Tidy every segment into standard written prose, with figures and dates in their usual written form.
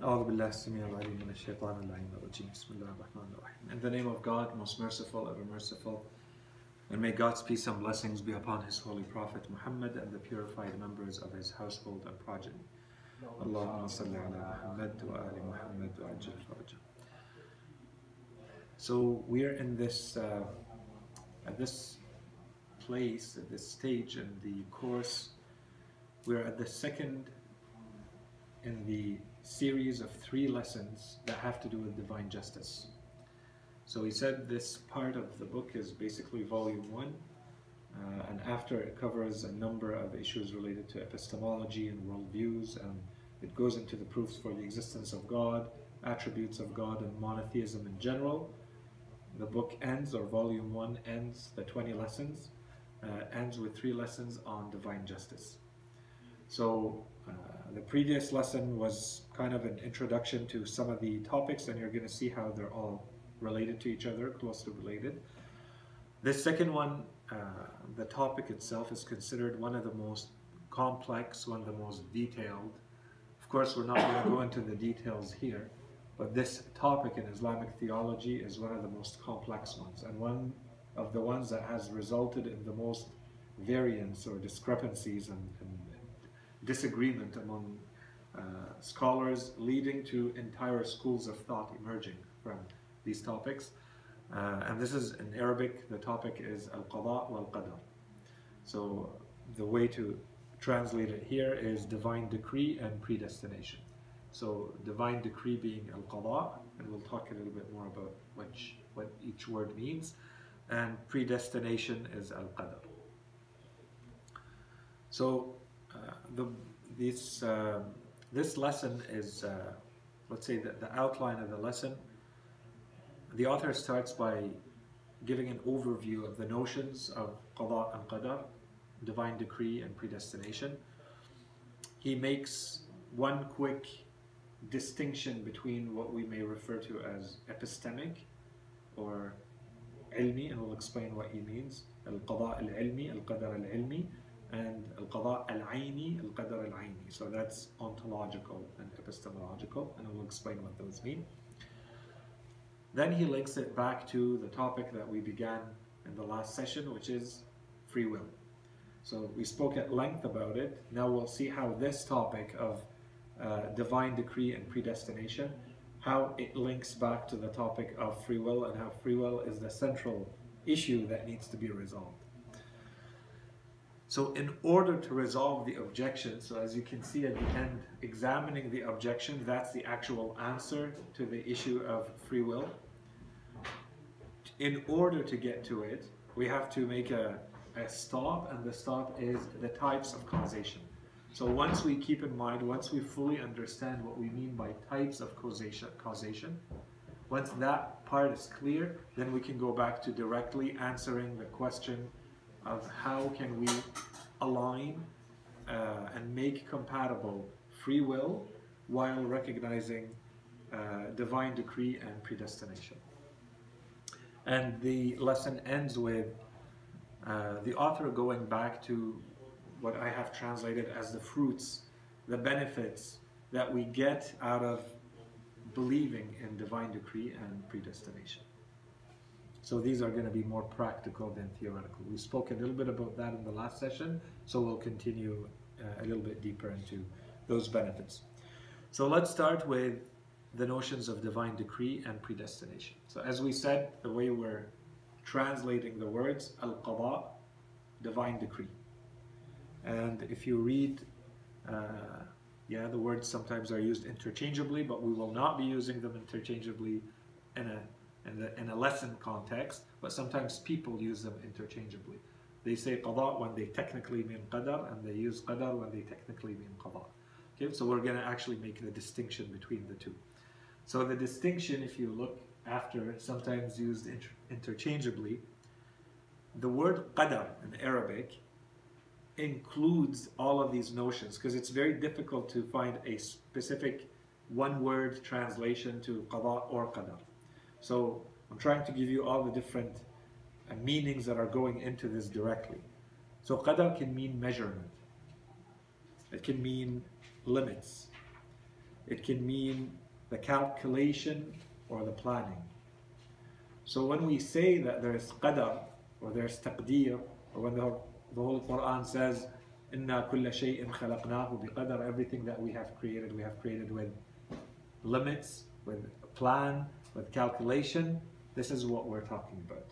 أعوذ بالله السميع العليم من الشيطان اللعين الرجيم. بسم الله الرحمن الرحيم. In the name of God, most merciful, ever merciful, and may God's peace and blessings be upon His holy Prophet Muhammad and the purified members of his household and progeny. Allahumma salli ala Muhammad wa ali Muhammad wa ajil farajah. So we are in this at this place, at this stage in the course. We're at the second in the series of 3 lessons that have to do with divine justice. So he said this part of the book is basically volume 1, and after it covers a number of issues related to epistemology and worldviews, and it goes into the proofs for the existence of God, attributes of God, and monotheism in general. The book ends, or volume 1 ends, the 20 lessons, ends with 3 lessons on divine justice. So the previous lesson was kind of an introduction to some of the topics, and you're going to see how they're all related to each other, closely related. This second one, the topic itself is considered one of the most complex, one of the most detailed. Of course, we're not going to go into the details here, but this topic in Islamic theology is one of the most complex ones, and one of the ones that has resulted in the most variance or discrepancies and disagreement among scholars, leading to entire schools of thought emerging from these topics. And this is in Arabic, the topic is al-qada wal-qadar. So the way to translate it here is divine decree and predestination. So divine decree being al-qada, and we'll talk a little bit more about what each word means, and predestination is al-qadar. So this lesson is, let's say that the outline of the lesson, the author starts by giving an overview of the notions of qada and qadar, divine decree and predestination. He makes one quick distinction between what we may refer to as epistemic or ilmi, and we'll explain what he means, al-qada al-ilmi, al-qadar al-ilmi, and al-qada al-ayni, al-qadar al-ayni. So that's ontological and epistemological, and we'll explain what those mean. Then he links it back to the topic that we began in the last session, which is free will. So we spoke at length about it. Now we'll see how this topic of divine decree and predestination, how it links back to the topic of free will, and how free will is the central issue that needs to be resolved. So in order to resolve the objection, so as you can see at the end, examining the objection, that's the actual answer to the issue of free will. In order to get to it, we have to make a stop, and the stop is the types of causation. So once we keep in mind, once we fully understand what we mean by types of causation, once that part is clear, then we can go back to directly answering the question of how can we align and make compatible free will while recognizing divine decree and predestination. And the lesson ends with the author going back to what I have translated as the fruits, the benefits that we get out of believing in divine decree and predestination. So these are going to be more practical than theoretical. We spoke a little bit about that in the last session, so we'll continue a little bit deeper into those benefits. So let's start with the notions of divine decree and predestination. So as we said, the way we're translating the words, al-qada, divine decree. And if you read, the words sometimes are used interchangeably, but we will not be using them interchangeably in a lesson context, but sometimes people use them interchangeably. They say qada when they technically mean qadar, and they use qadar when they technically mean qada. Okay, so we're going to actually make the distinction between the two. So the distinction, if you look after, sometimes used interchangeably, the word qadar in Arabic includes all of these notions, because it's very difficult to find a specific one-word translation to qada or qadar. So I'm trying to give you all the different meanings that are going into this directly. So qadar can mean measurement. It can mean limits. it can mean the calculation or the planning. So when we say that there's qadar or there's taqdeer, or when the whole Quran says إِنَّا كُلَّ شَيْءٍ خَلَقْنَاهُ بِقَدَرٍ, everything that we have created with limits, with a plan, with calculation. This is what we're talking about.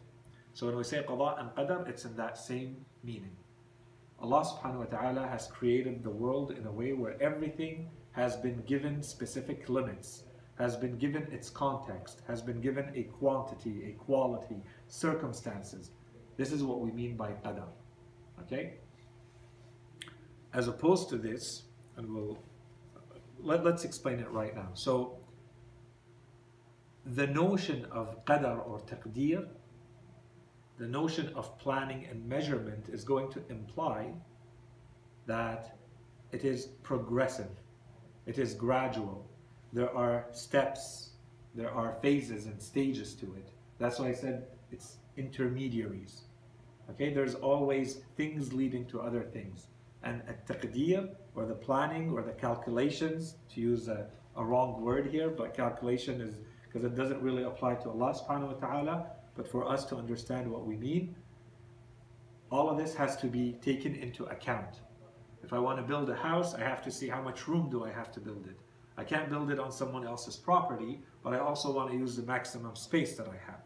So when we say qada and qadar, it's in that same meaning. Allah subhanahu wa ta'ala has created the world in a way where everything has been given specific limits, has been given its context, has been given a quantity, a quality, circumstances. This is what we mean by qadar. Okay? As opposed to this, and let's explain it right now. So the notion of qadar or taqdeer, the notion of planning and measurement, is going to imply that it is progressive, it is gradual. There are steps, there are phases and stages to it. That's why I said it's intermediaries. Okay, there's always things leading to other things. And a taqdeer, or the planning or the calculations, to use a wrong word here, but calculation is, because it doesn't really apply to Allah subhanahu wa ta'ala, but for us to understand what we mean, all of this has to be taken into account. If I want to build a house, I have to see how much room do I have to build it. I can't build it on someone else's property, but I also want to use the maximum space that I have.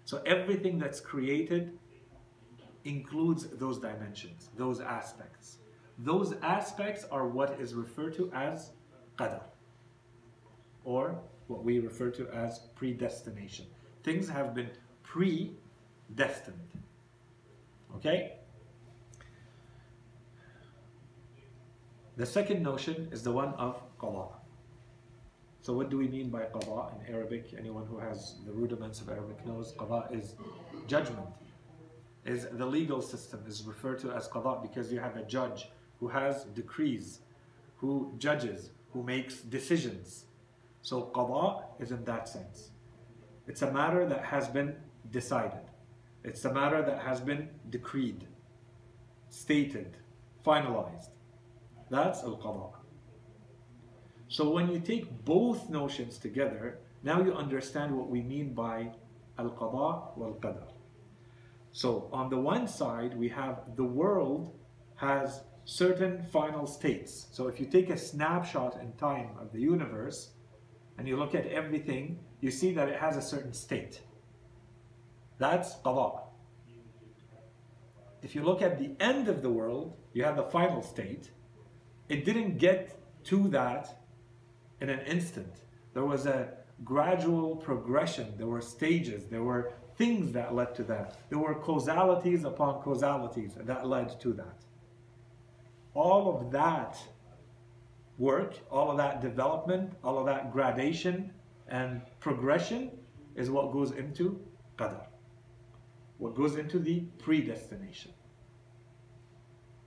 So everything that's created includes those dimensions, those aspects. Those aspects are what is referred to as qadar, or what we refer to as predestination. Things have been predestined. Okay? The second notion is the one of qada. So what do we mean by qada in Arabic? Anyone who has the rudiments of Arabic knows qada is judgment. Is the legal system is referred to as qada because you have a judge who has decrees, who judges, who makes decisions. So qada is in that sense. It's a matter that has been decided. It's a matter that has been decreed, stated, finalized. That's al-qada. So when you take both notions together, now you understand what we mean by al-qada wal-qadar. So on the one side, we have the world has certain final states. So if you take a snapshot in time of the universe and you look at everything, you see that it has a certain state. That's qada. If you look at the end of the world, you have the final state. It didn't get to that in an instant. There was a gradual progression. There were stages. There were things that led to that. There were causalities upon causalities that led to that. All of that work, all of that development, all of that gradation and progression is what goes into qadar, what goes into the predestination.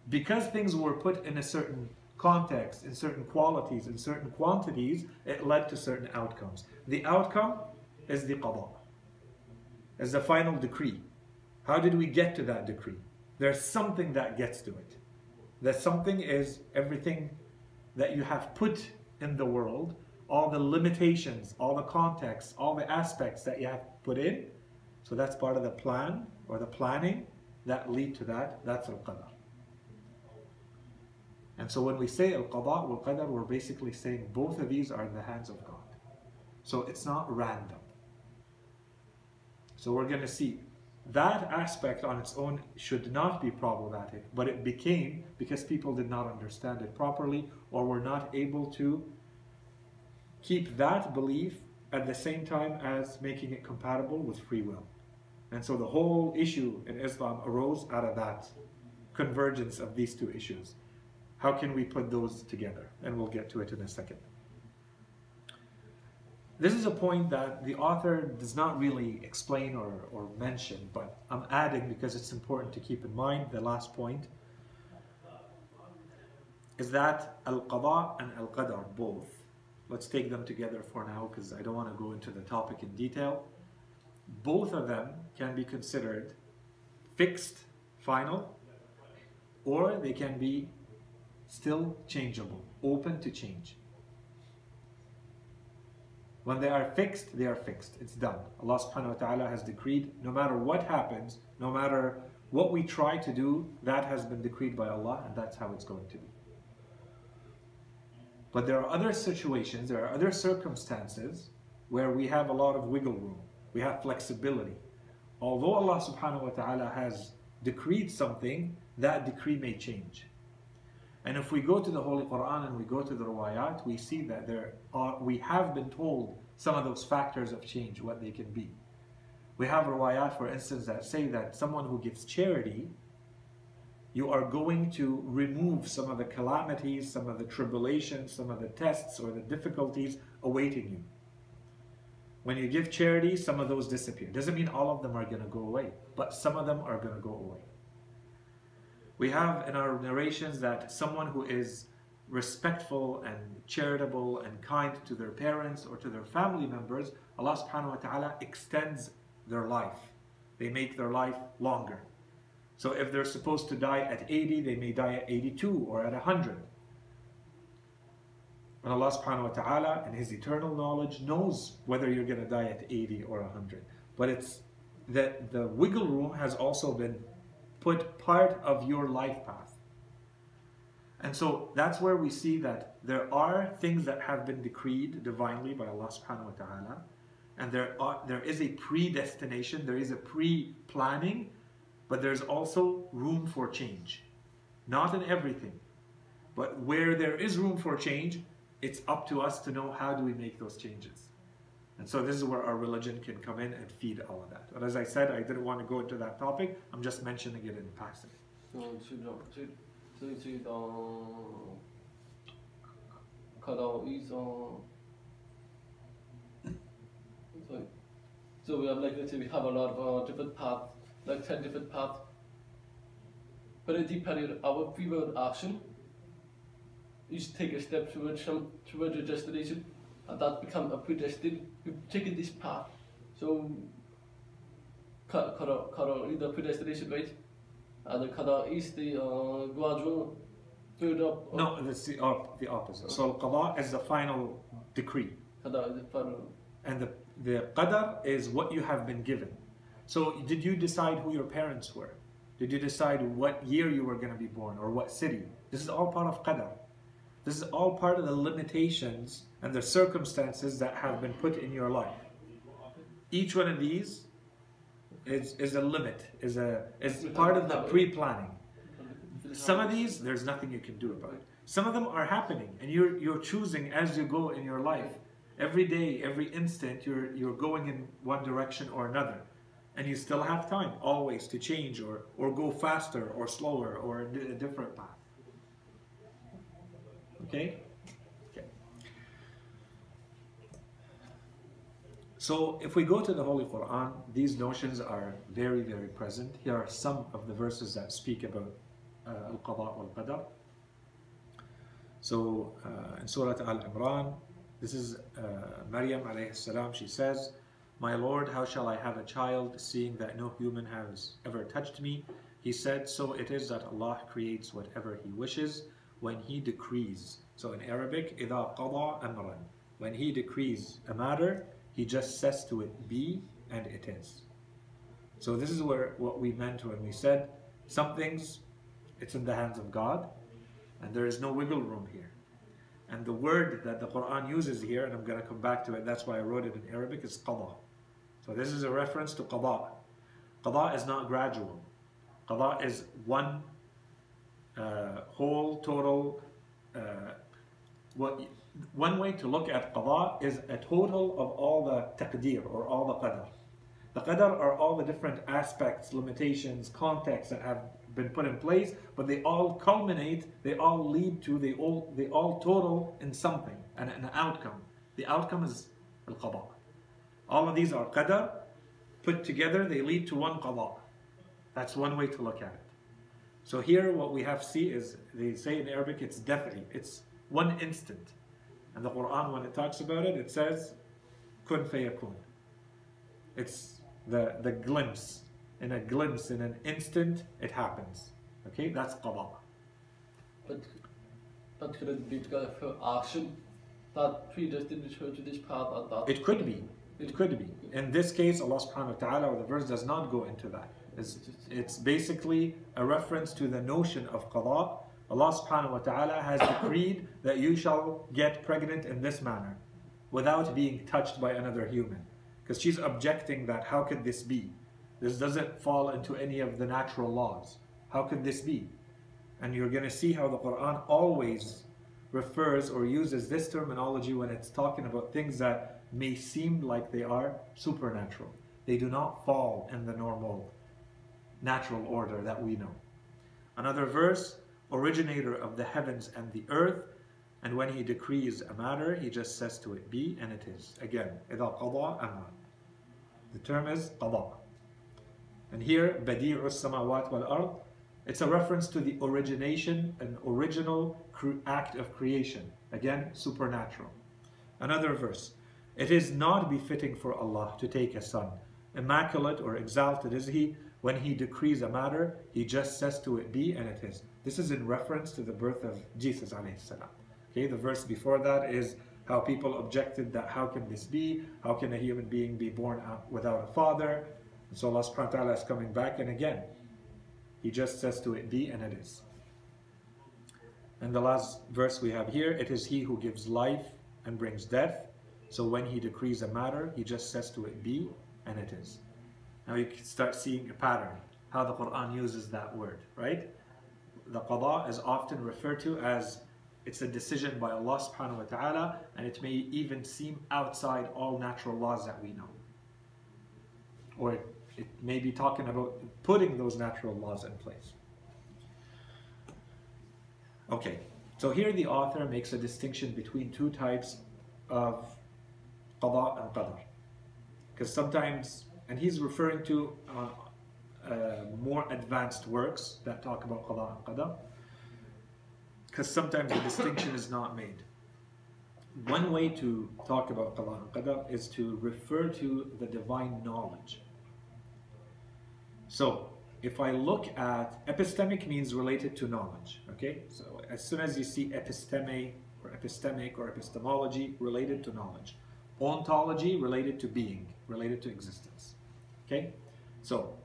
Because things were put in a certain context, in certain qualities, in certain quantities, it led to certain outcomes. The outcome is the qada, is the final decree. How did we get to that decree? There's something that gets to it. That something is everything that you have put in the world, all the limitations, all the context, all the aspects that you have put in. So that's part of the plan or the planning that lead to that. That's al-qadar. And so when we say al-qada wal-qadar, we're basically saying both of these are in the hands of God. So it's not random. So we're going to see that aspect on its own should not be problematic, but it became because people did not understand it properly or were not able to keep that belief at the same time as making it compatible with free will. And so the whole issue in Islam arose out of that convergence of these two issues. How can we put those together? And we'll get to it in a second. This is a point that the author does not really explain or mention, but I'm adding because it's important to keep in mind. The last point is that al-qada and al-qadar both, let's take them together for now because I don't want to go into the topic in detail. Both of them can be considered fixed, final, or they can be still changeable, open to change. When they are fixed, they are fixed. It's done. Allah subhanahu wa ta'ala has decreed, no matter what happens, no matter what we try to do, that has been decreed by Allah, and that's how it's going to be. But there are other situations, there are other circumstances where we have a lot of wiggle room. We have flexibility. Although Allah subhanahu wa ta'ala has decreed something, that decree may change. And if we go to the Holy Quran and we go to the riwayat, we see that we have been told some of those factors of change, what they can be. We have riwayat, for instance, that say that someone who gives charity, you are going to remove some of the calamities, some of the tribulations, some of the tests or the difficulties awaiting you. When you give charity, some of those disappear. Doesn't mean all of them are going to go away, but some of them are going to go away. We have in our narrations that someone who is respectful and charitable and kind to their parents or to their family members, Allah subhanahu wa ta'ala extends their life. They make their life longer. So if they're supposed to die at 80, they may die at 82 or at 100. And Allah subhanahu wa ta'ala in His eternal knowledge knows whether you're going to die at 80 or 100. But it's that the wiggle room has also been put part of your life path. And so that's where we see that there are things that have been decreed divinely by Allah subhanahu wa ta'ala. And there is a predestination, there is a pre-planning, but there's also room for change. Not in everything, but where there is room for change, it's up to us to know how do we make those changes. And so this is where our religion can come in and feed all of that. But as I said, I didn't want to go into that topic. I'm just mentioning it in passing. So we have, like, let's say we have a lot of different paths, like 10 different paths. But at the period, our pre-word action is take a step towards a destination, and that become a predestined. We've taken this path, so Qadar is the predestination, right? And the Qadar is the gradual build up. No, that's the opposite. So Qadar is the final decree. Qadar is the final. And the Qadar is what you have been given. So did you decide who your parents were? Did you decide what year you were going to be born or what city? This is all part of Qadar. This is all part of the limitations and the circumstances that have been put in your life. Each one of these is a limit, is part of the pre-planning. Some of these, there's nothing you can do about it. Some of them are happening, and you're choosing as you go in your life. Every day, every instant, you're going in one direction or another. And you still have time, always, to change or go faster or slower or a different path. Okay? Okay. So if we go to the Holy Quran, these notions are very, very present. Here are some of the verses that speak about al-qada wal-qadar. So in Surah Al-Imran, this is Maryam alayhi salam. She says, "My Lord, how shall I have a child, seeing that no human has ever touched me?" He said, "So it is that Allah creates whatever He wishes when He decrees." So in Arabic, إِذَا قَضَى أَمْرًا. When He decrees a matter, He just says to it, be, and it is. So this is what we meant when we said, some things, it's in the hands of God, and there is no wiggle room here. And the word that the Quran uses here, and I'm going to come back to it, that's why I wrote it in Arabic, is qada. So this is a reference to qada. Qada is not gradual. Qada is one whole, total. One way to look at qada is a total of all the taqdeer, or all the qadar. The qadar are all the different aspects, limitations, contexts that have been put in place, but they all culminate, they all lead to, they all total in something, an outcome. The outcome is al-qada. All of these are qadar, put together, they lead to one qada. That's one way to look at it. So here what we have see is, they say in Arabic, it's definitely, it's one instant. And the Quran, when it talks about it, it says, kun fayakun. It's the glimpse. In a glimpse, in an instant, it happens. Okay, that's qada. But could it be together for action? that predestined her to this path at that. It could be. It could be. In this case, Allah subhanahu wa ta'ala, or the verse does not go into that. It's basically a reference to the notion of qada. Allah subhanahu wa ta'ala has decreed that you shall get pregnant in this manner without being touched by another human. Because she's objecting that, how could this be? This doesn't fall into any of the natural laws. How could this be? And you're going to see how the Quran always refers or uses this terminology when it's talking about things that may seem like they are supernatural. They do not fall in the normal natural order that we know. Another verse, originator of the heavens and the earth, and when he decrees a matter, he just says to it, be, and it is. Again, إِذَا قَضَى أَمْرًا. The term is qada. And here, بَدِيعُ السَّمَاوَاتِ وَالْأَرْضِ, it's a reference to the origination, an original act of creation. Again, supernatural. Another verse, it is not befitting for Allah to take a son. Immaculate or exalted is he. When he decrees a matter, he just says to it, be, and it is. This is in reference to the birth of Jesus alayhi salam. Okay, the verse before that is how people objected that how can this be? How can a human being be born without a father? And so Allah subhanahu wa ta'ala is coming back, and again, he just says to it, be, and it is. And the last verse we have here, it is he who gives life and brings death. So when he decrees a matter, he just says to it, be, and it is. Now you can start seeing a pattern, how the Quran uses that word, right? The qada is often referred to as it's a decision by Allah subhanahu wa ta'ala, and it may even seem outside all natural laws that we know. Or it may be talking about putting those natural laws in place. Okay, so here the author makes a distinction between two types of qada and qadar. Because sometimes, and he's referring to more advanced works that talk about qada and qadar, because sometimes the distinction is not made. One way to talk about qada and qadar is to refer to the divine knowledge. So, if I look at, epistemic means related to knowledge, okay? So, as soon as you see episteme, or epistemic, or epistemology, related to knowledge. Ontology, related to being, related to existence, okay? So,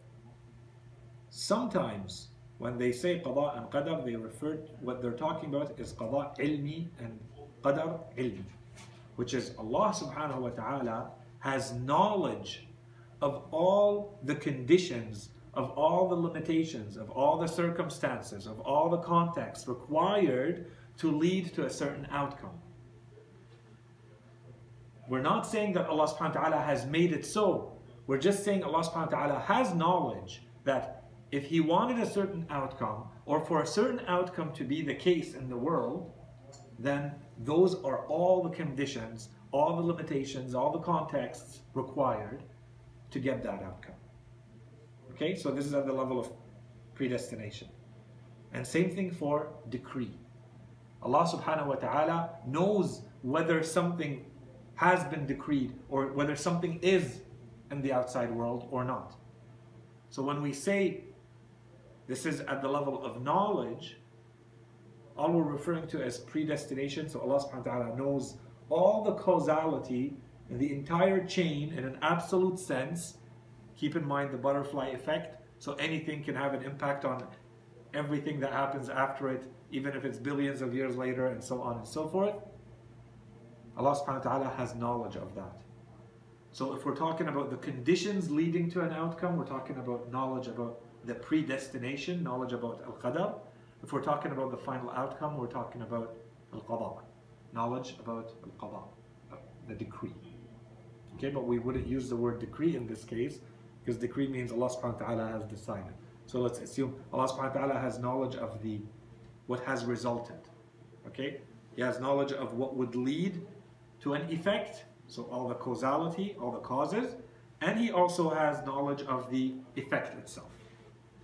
sometimes, when they say qada and qadar, they refer, what they're talking about is qada ilmi and qadar ilmi, which is Allah subhanahu wa ta'ala has knowledge of all the conditions, of all the limitations, of all the circumstances, of all the contexts required to lead to a certain outcome. We're not saying that Allah subhanahu wa ta'ala has made it so. We're just saying Allah subhanahu wa ta'ala has knowledge that if he wanted a certain outcome, or for a certain outcome to be the case in the world, then those are all the conditions, all the limitations, all the contexts required to get that outcome. Okay, so this is at the level of predestination. And same thing for decree. Allah subhanahu wa ta'ala knows whether something has been decreed or whether something is in the outside world or not. So when we say this is at the level of knowledge, all we're referring to as predestination. So Allah subhanahu wa ta'ala knows all the causality in the entire chain in an absolute sense. Keep in mind the butterfly effect. So anything can have an impact on everything that happens after it, even if it's billions of years later, and so on and so forth. Allah subhanahu wa ta'ala has knowledge of that. So if we're talking about the conditions leading to an outcome, we're talking about knowledge about the predestination, knowledge about al-qadar. If we're talking about the final outcome, we're talking about al-qada, knowledge about al-qada, the decree. Okay, but we wouldn't use the word decree in this case, because decree means Allah subhanahu wa ta'ala has decided. So let's assume Allah subhanahu wa ta'ala has knowledge of what has resulted. Okay? He has knowledge of what would lead to an effect, so all the causality, all the causes, and he also has knowledge of the effect itself,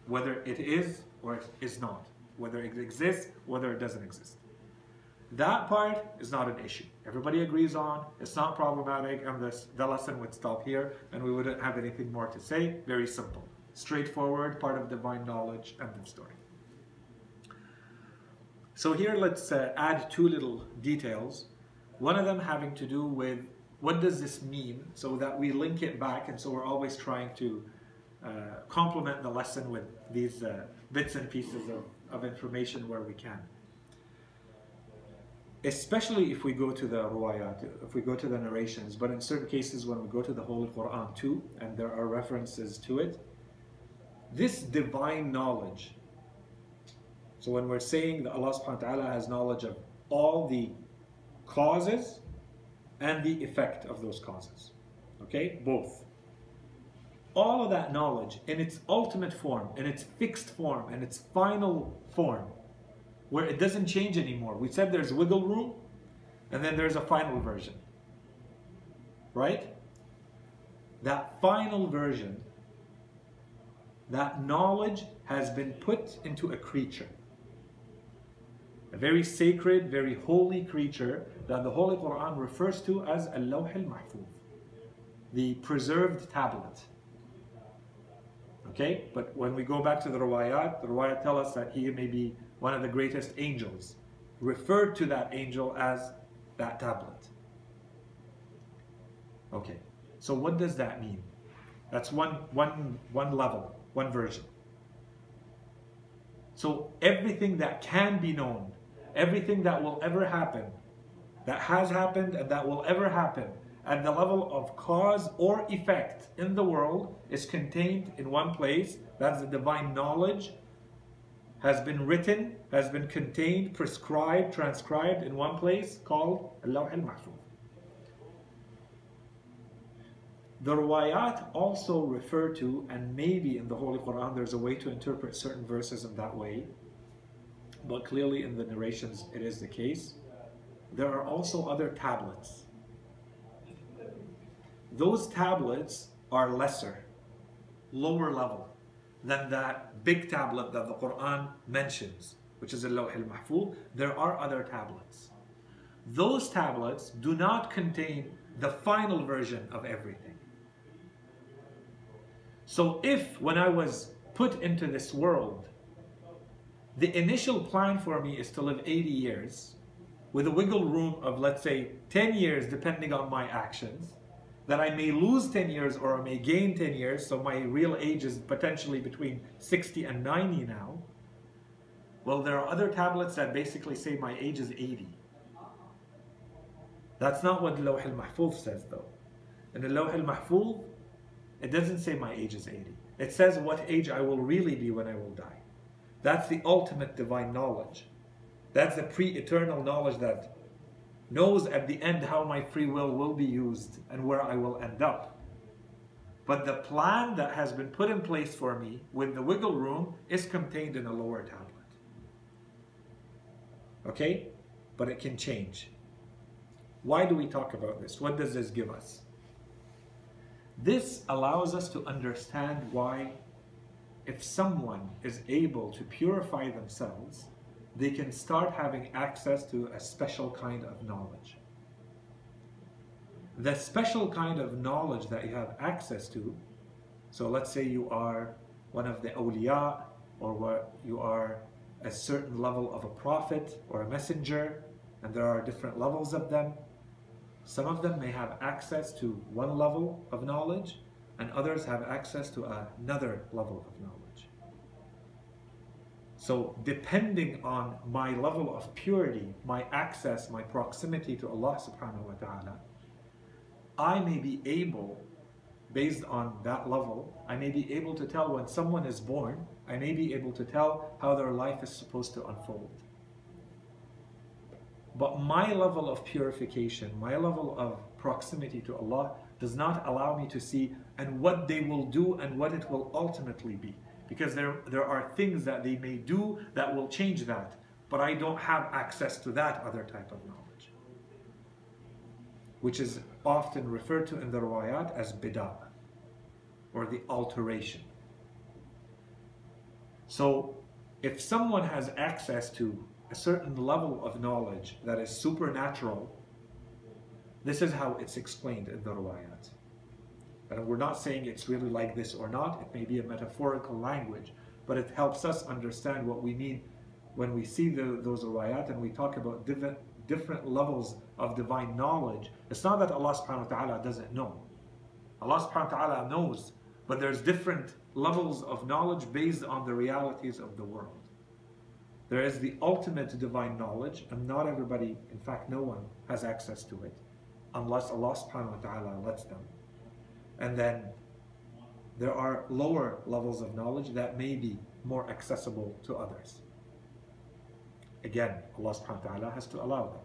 whether it is or it is not, whether it exists, whether it doesn't exist. That part is not an issue. Everybody agrees on, it's not problematic, and the lesson would stop here, and we wouldn't have anything more to say. Very simple. Straightforward, part of divine knowledge, end of story. So here let's add two little details. One of them having to do with what does this mean, so that we link it back, and so we're always trying to complement the lesson with these bits and pieces of information where we can. Especially if we go to the ruwayat, if we go to the narrations, but in certain cases when we go to the Holy Quran too, and there are references to it, this divine knowledge. So when we're saying that Allah subhanahu wa ta'ala has knowledge of all the causes and the effect of those causes, okay, both. All of that knowledge in its ultimate form, in its fixed form, in its final form, where it doesn't change anymore. We said there's wiggle room, and then there's a final version, right? That final version, that knowledge has been put into a creature, a very sacred, very holy creature that the Holy Quran refers to as Al-Lawh al-Mahfuz, the preserved tablet. Okay, but when we go back to the riwayat tell us that he may be one of the greatest angels, referred to that angel as that tablet. Okay, so what does that mean? That's one level, one version. So everything that can be known, everything that will ever happen, that has happened and that will ever happen, at the level of cause or effect in the world, is contained in one place. That's the divine knowledge, has been written, has been contained, prescribed, transcribed in one place called Al-Lawh al-Mahfuz. The riwayat also refer to, and maybe in the Holy Quran there's a way to interpret certain verses in that way, but clearly in the narrations it is the case. There are also other tablets. Those tablets are lesser, lower level than that big tablet that the Quran mentions, which is Al-Lawh al-Mahfuz. There are other tablets. Those tablets do not contain the final version of everything. So if, when I was put into this world, the initial plan for me is to live 80 years, with a wiggle room of, let's say, 10 years depending on my actions, that I may lose 10 years or I may gain 10 years, so my real age is potentially between 60 and 90 now. Well, there are other tablets that basically say my age is 80. That's not what Al-Lawh al-Mahfuz says though. In Al-Lawh al-Mahfuz, it doesn't say my age is 80. It says what age I will really be when I will die. That's the ultimate divine knowledge. That's the pre-eternal knowledge that knows at the end how my free will be used and where I will end up. But the plan that has been put in place for me with the wiggle room is contained in a lower tablet. Okay? But it can change. Why do we talk about this? What does this give us? This allows us to understand why, if someone is able to purify themselves, they can start having access to a special kind of knowledge. The special kind of knowledge that you have access to, so let's say you are one of the awliya, or you are a certain level of a prophet or a messenger, and there are different levels of them. Some of them may have access to one level of knowledge, and others have access to another level of knowledge. So depending on my level of purity, my access, my proximity to Allah subhanahu wa ta'ala, I may be able, based on that level, I may be able to tell when someone is born, I may be able to tell how their life is supposed to unfold. But my level of purification, my level of proximity to Allah does not allow me to see and what they will do and what it will ultimately be. Because there are things that they may do that will change that, but I don't have access to that other type of knowledge, which is often referred to in the riwayat as bid'ah, or the alteration. So if someone has access to a certain level of knowledge that is supernatural, this is how it's explained in the riwayat. And we're not saying it's really like this or not. It may be a metaphorical language, but it helps us understand what we mean when we see those riwayat and we talk about different levels of divine knowledge, it's not that Allah subhanahu wa ta'ala doesn't know. Allah subhanahu wa ta'ala knows, but there's different levels of knowledge based on the realities of the world. There is the ultimate divine knowledge, and not everybody, in fact no one, has access to it, unless Allah subhanahu wa ta'ala lets them. And then there are lower levels of knowledge that may be more accessible to others. Again, Allah subhanahu wa ta'ala has to allow them.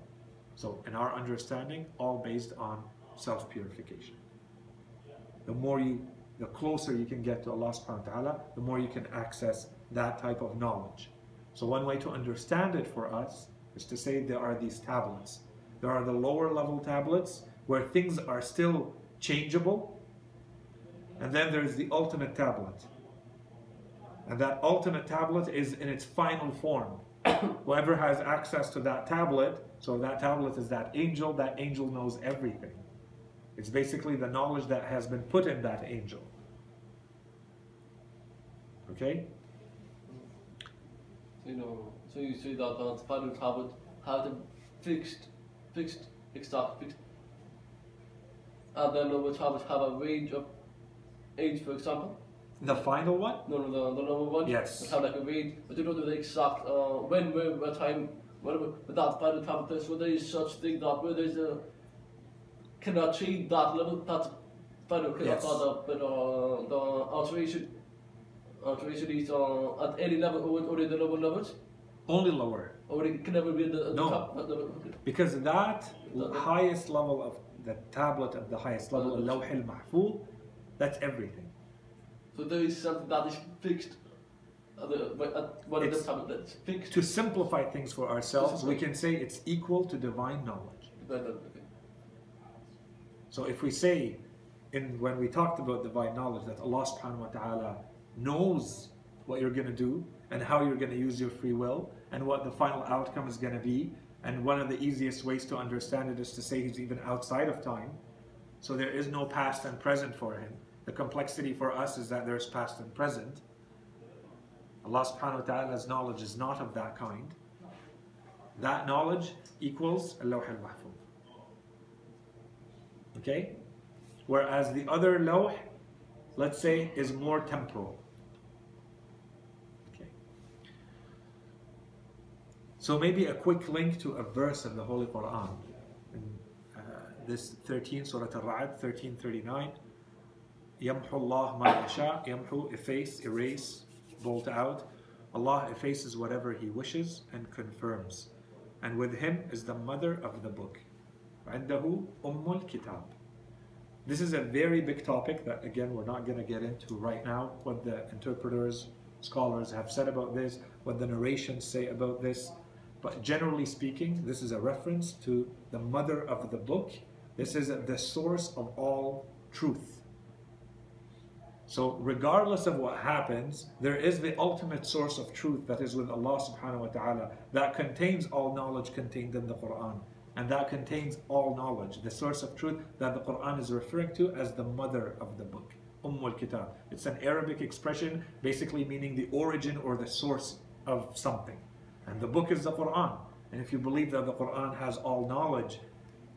So in our understanding, all based on self-purification. The closer you can get to Allah subhanahu wa ta'ala, the more you can access that type of knowledge. So one way to understand it for us is to say there are these tablets. There are the lower level tablets where things are still changeable, and then there's the ultimate tablet. And that ultimate tablet is in its final form. Whoever has access to that tablet, so that tablet is that angel knows everything. It's basically the knowledge that has been put in that angel. Okay? So you say that the final tablet has a fixed, and then the tablets have a range of age, for example. The final one? No, the lower one. Yes. They have like a range, but they don't know the exact when, where, what time, whatever. But that final tablet, so there is such thing that where there's a cannot change that level. That's final cannot Yes. but the alteration is at any level or in the lower levels. Only lower. Or it can never be the No. top. Because that highest level of the tablet of the highest level, al-lawh al-mahfuz, that's everything. So there is something that is fixed. One of the tablet that's fixed. To simplify things for ourselves, we can say it's equal to divine knowledge. So if we say, when we talked about divine knowledge, that Allah subhanahu wa ta'ala knows what you're going to do and how you're going to use your free will and what the final outcome is going to be, and one of the easiest ways to understand it is to say He's even outside of time. So there is no past and present for Him. The complexity for us is that there's past and present. Allah subhanahu wa ta'ala's knowledge is not of that kind. That knowledge equals al-lawh al-mahfuz. Okay? Whereas the other lawh, let's say, is more temporal. Okay. So maybe a quick link to a verse of the Holy Quran. In this 13, Surah Al-Ra'd, 1339. يَمْحُ اللَّهُ مَا يَشَاءُ. يَمْحُ, efface, erase, bolt out. Allah effaces whatever He wishes and confirms. And with Him is the mother of the book. عِنْدَهُ أُمُّ الْكِتَابِ. This is a very big topic that, again, we're not going to get into right now. What the interpreters, scholars have said about this, what the narrations say about this. But generally speaking, this is a reference to the mother of the book. This is the source of all truth. So regardless of what happens, there is the ultimate source of truth that is with Allah subhanahu wa ta'ala, that contains all knowledge contained in the Quran. And that contains all knowledge, the source of truth that the Quran is referring to as the mother of the book, al-Kitab. It's an Arabic expression basically meaning the origin or the source of something. And the book is the Quran. And if you believe that the Quran has all knowledge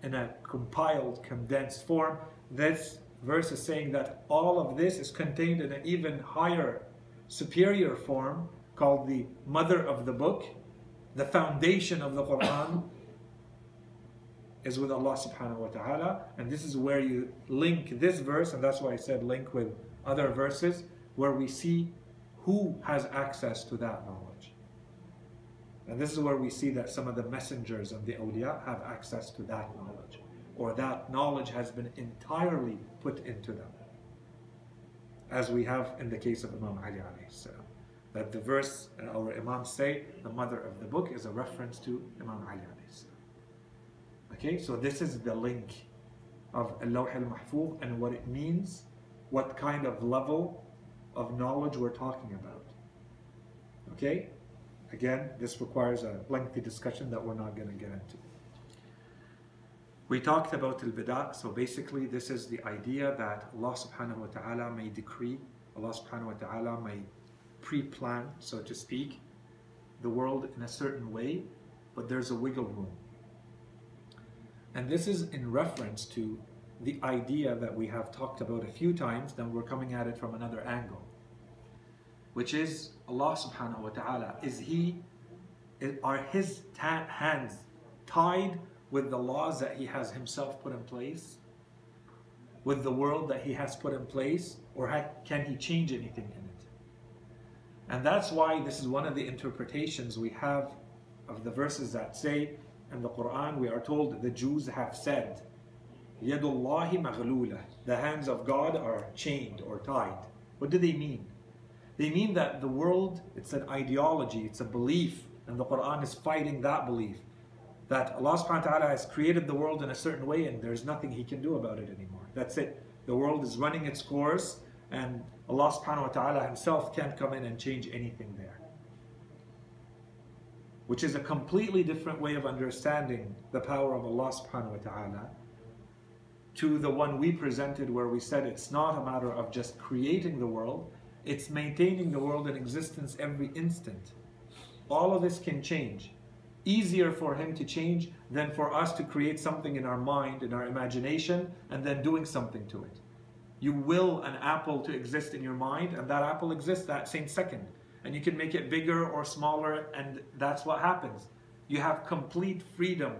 in a compiled, condensed form, this verse is saying that all of this is contained in an even higher, superior form called the mother of the book. The foundation of the Quran is with Allah subhanahu wa ta'ala, and this is where you link this verse, and that's why I said link with other verses, where we see who has access to that knowledge. And this is where we see that some of the messengers and the awliya have access to that knowledge, or that knowledge has been entirely put into them, as we have in the case of Imam Ali alayhi salam. That the verse our Imams say, the mother of the book, is a reference to Imam Ali alayhi salam. Okay, so this is the link of al-lawh al-mahfuz and what it means, what kind of level of knowledge we're talking about. Okay, again, this requires a lengthy discussion that we're not going to get into. We talked about al-bida', so basically this is the idea that Allah subhanahu wa ta'ala may decree, Allah subhanahu wa ta'ala may pre-plan, so to speak, the world in a certain way, but there's a wiggle room. And this is in reference to the idea that we have talked about a few times, then we're coming at it from another angle, which is Allah subhanahu wa ta'ala, are his hands tied with the laws that he has himself put in place, with the world that he has put in place, or can he change anything in it? And that's why this is one of the interpretations we have of the verses that say in the Quran, we are told the Jews have said, Yadullahi maghlula, the hands of God are chained or tied. What do they mean? They mean that the world, it's an ideology, it's a belief, and the Quran is fighting that belief, that Allah subhanahu wa ta'ala has created the world in a certain way and there's nothing he can do about it anymore. That's it. The world is running its course and Allah subhanahu wa ta'ala himself can't come in and change anything there. Which is a completely different way of understanding the power of Allah subhanahu wa ta'ala to the one we presented, where we said it's not a matter of just creating the world, it's maintaining the world in existence every instant. All of this can change. Easier for him to change than for us to create something in our mind, in our imagination, and then doing something to it. You will an apple to exist in your mind, and that apple exists that same second. And you can make it bigger or smaller, and that's what happens. You have complete freedom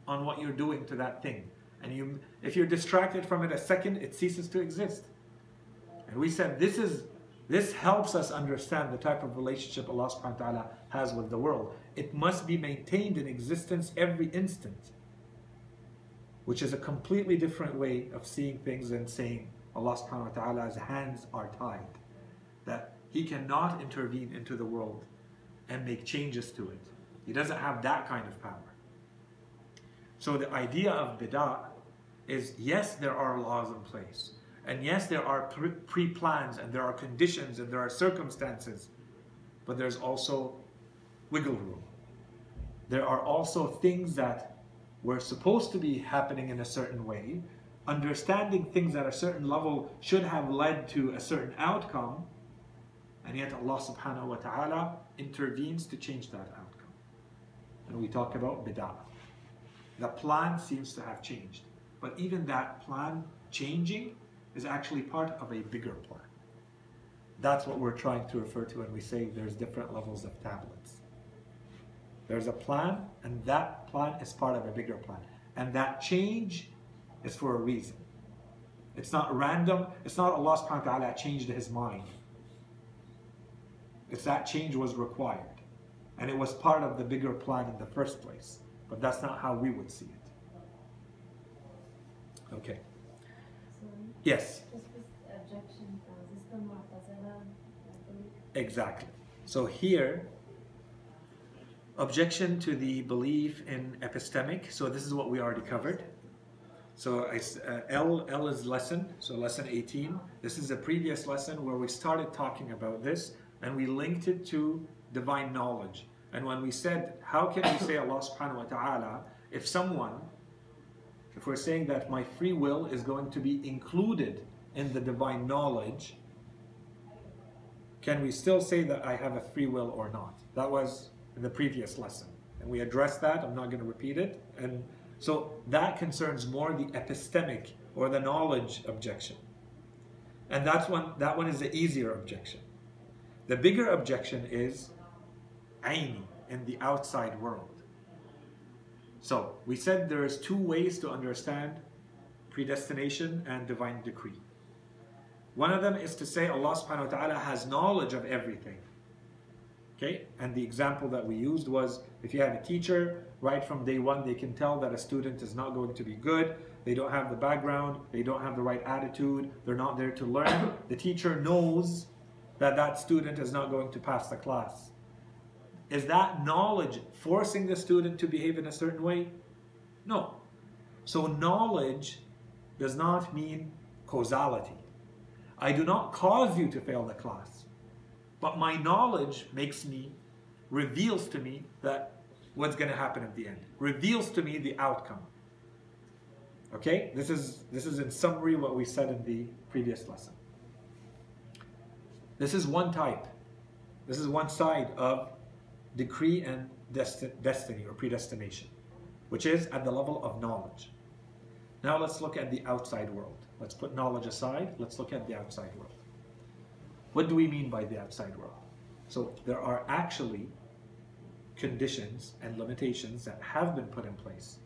on what you're doing to that thing. And if you're distracted from it a second, it ceases to exist. And we said this helps us understand the type of relationship Allah subhanahu wa ta'ala has with the world. It must be maintained in existence every instant, which is a completely different way of seeing things than saying Allah subhanahu wa ta'ala's hands are tied, that he cannot intervene into the world and make changes to it. He doesn't have that kind of power. So the idea of bid'ah is, yes, there are laws in place, and yes, there are pre-plans, and there are conditions, and there are circumstances, but there's also wiggle room. There are also things that were supposed to be happening in a certain way. Understanding things at a certain level should have led to a certain outcome, and yet Allah subhanahu wa ta'ala intervenes to change that outcome. And we talk about bid'ah. The plan seems to have changed, but even that plan changing is actually part of a bigger plan. That's what we're trying to refer to when we say there's different levels of tablets. There's a plan, and that plan is part of a bigger plan. And that change is for a reason. It's not random. It's not Allah subhanahu wa ta'ala changed his mind. It's that change was required. And it was part of the bigger plan in the first place. But that's not how we would see it. Okay. Yes? Just this objection, is the Mu'tazila, I believe? Exactly. So here, objection to the belief in epistemic. So this is what we already covered. So L is lesson, so lesson 18. This is a previous lesson where we started talking about this, and we linked it to divine knowledge. And when we said, how can we say Allah subhanahu wa ta'ala, if we're saying that my free will is going to be included in the divine knowledge, can we still say that I have a free will or not? That was in the previous lesson. And we addressed that. I'm not going to repeat it. And so that concerns more the epistemic or the knowledge objection. And that one is the easier objection. The bigger objection is aini, in the outside world. So we said there's two ways to understand predestination and divine decree. One of them is to say Allah subhanahu wa ta'ala has knowledge of everything. Okay? And the example that we used was, if you have a teacher, right from day one they can tell that a student is not going to be good, they don't have the background, they don't have the right attitude, they're not there to learn. The teacher knows that that student is not going to pass the class. Is that knowledge forcing the student to behave in a certain way? No. So knowledge does not mean causality. I do not cause you to fail the class, but my knowledge reveals to me that what's going to happen at the end, reveals to me the outcome. Okay? This is in summary what we said in the previous lesson. This is one type. This is one side of decree and destiny or predestination, which is at the level of knowledge. Now let's look at the outside world. Let's put knowledge aside. Let's look at the outside world. What do we mean by the outside world? So there are actually conditions and limitations that have been put in place.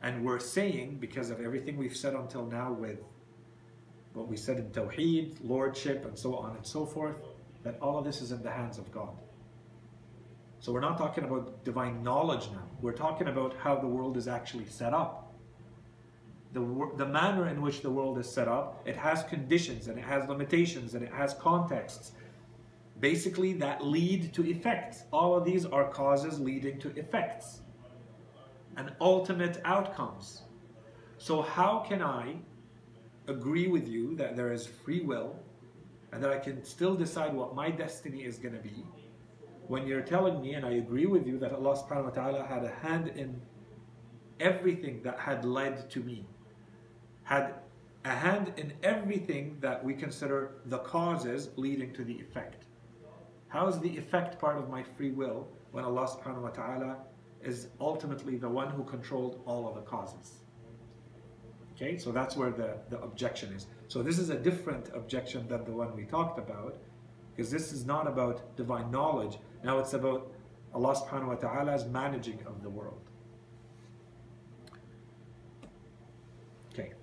And we're saying, because of everything we've said until now with what we said in Tawheed, Lordship, and so on and so forth, that all of this is in the hands of God. So we're not talking about divine knowledge now. We're talking about how the world is actually set up. The manner in which the world is set up, it has conditions and it has limitations and it has contexts, basically, that lead to effects. All of these are causes leading to effects and ultimate outcomes. So how can I agree with you that there is free will and that I can still decide what my destiny is going to be, when you're telling me, and I agree with you, that Allah subhanahu wa ta'ala had a hand in everything that had led to me, had a hand in everything that we consider the causes leading to the effect. How is the effect part of my free will when Allah subhanahu wa ta'ala is ultimately the one who controlled all of the causes? Okay, so that's where the objection is. So this is a different objection than the one we talked about, because this is not about divine knowledge. Now it's about Allah subhanahu wa ta'ala's managing of the world. Okay.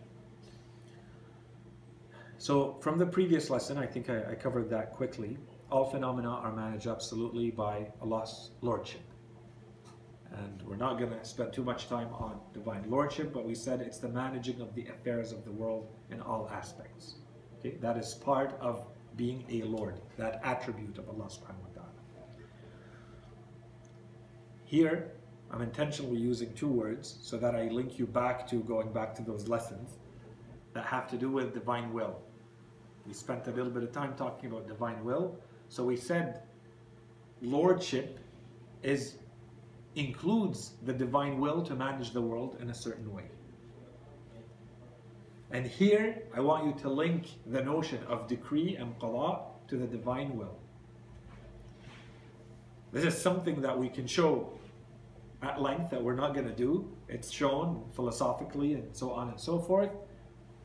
So from the previous lesson, I think I covered that quickly. All phenomena are managed absolutely by Allah's Lordship. And we're not going to spend too much time on divine Lordship, but we said it's the managing of the affairs of the world in all aspects. Okay? That is part of being a Lord, that attribute of Allah subhanahu wa ta'ala. Here, I'm intentionally using two words so that I link you back to going back to those lessons that have to do with divine will. We spent a little bit of time talking about divine will. So we said Lordship includes the divine will to manage the world in a certain way. And here, I want you to link the notion of decree and qada to the divine will. This is something that we can show at length that we're not going to do. It's shown philosophically and so on and so forth.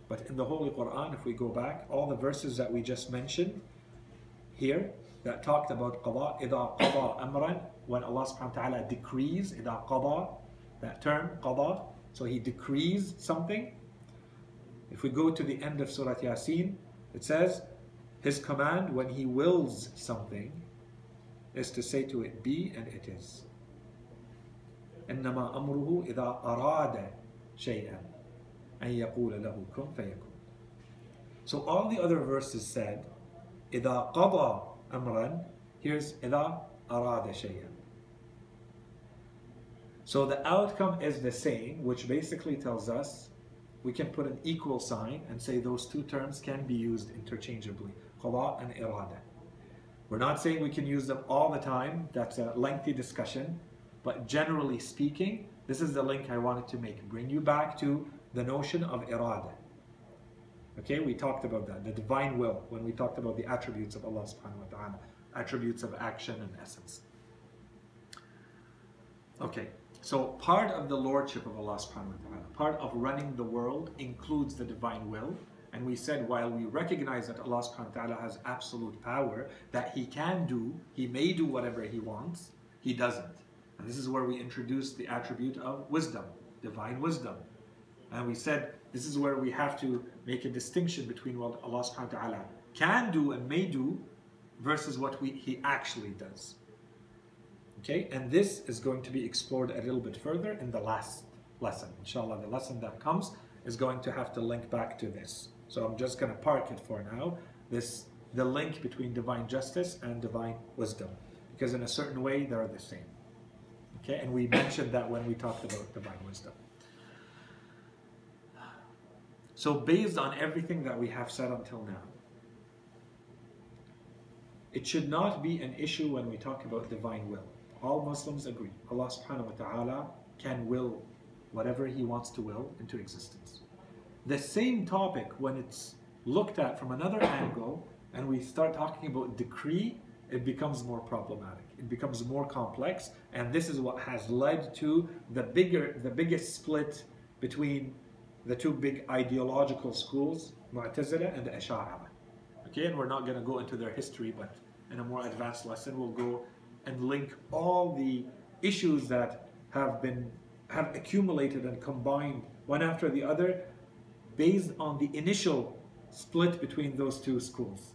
But in the Holy Quran, if we go back, all the verses that we just mentioned here that talked about qada, إِذَا قَضَى أَمْرًا, when Allah subhanahu wa ta'ala decrees, إِذَا قَضَى, that term, qada, so He decrees something. If we go to the end of Surah Yasin, it says, His command when He wills something is to say to it, be, and it is. إِنَّمَا أَمْرُهُ إِذَا أَرَادَ شَيْئًا أَن يَقُولَ لَهُ كُن فَيَكُنْ. So all the other verses said, إِذَا قَضَى أَمْرًا, here's إِذَا أَرَادَ شَيْئًا. So the outcome is the same, which basically tells us we can put an equal sign and say those two terms can be used interchangeably, qada and irada. We're not saying we can use them all the time, that's a lengthy discussion, but generally speaking, this is the link I wanted to make, bring you back to the notion of irada. Okay, we talked about that, the divine will, when we talked about the attributes of Allah subhanahu wa ta'ala, attributes of action and essence. Okay, so part of the Lordship of Allah subhanahu wa ta'ala, part of running the world includes the divine will. And we said while we recognize that Allah subhanahu wa ta'ala has absolute power, that He can do, He may do whatever He wants, He doesn't. And this is where we introduced the attribute of wisdom, divine wisdom. And we said this is where we have to make a distinction between what Allah subhanahu wa ta'ala can do and may do versus what He actually does. Okay, and this is going to be explored a little bit further in the last lesson. Inshallah, the lesson that comes is going to have to link back to this. So I'm just going to park it for now, the link between divine justice and divine wisdom. Because in a certain way, they're the same. Okay, and we mentioned that when we talked about divine wisdom. So based on everything that we have said until now, it should not be an issue when we talk about divine will. All Muslims agree. Allah subhanahu wa ta'ala can will whatever He wants to will into existence. The same topic, when it's looked at from another angle and we start talking about decree, it becomes more problematic. It becomes more complex, and this is what has led to the biggest split between the two big ideological schools, Mu'tazila and the Ash'ara. Okay, and we're not going to go into their history, but in a more advanced lesson, we'll go and link all the issues that have accumulated and combined one after the other based on the initial split between those two schools.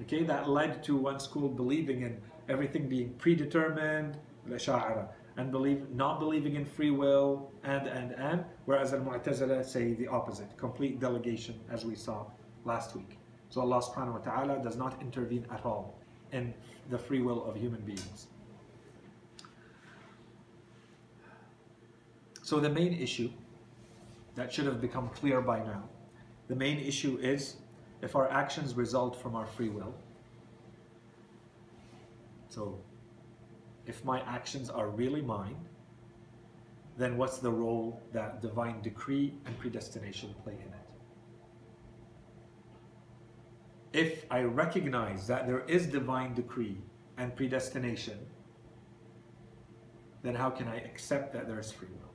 Okay, that led to one school believing in everything being predetermined, al-Ash'ara, and not believing in free will, and, whereas al-Mu'tazila say the opposite, complete delegation, as we saw last week. So Allah subhanahu wa ta'ala does not intervene at all in the free will of human beings. So the main issue that should have become clear by now, the main issue is if our actions result from our free will. So if my actions are really mine, then what's the role that divine decree and predestination play in it? If I recognize that there is divine decree and predestination, then how can I accept that there is free will?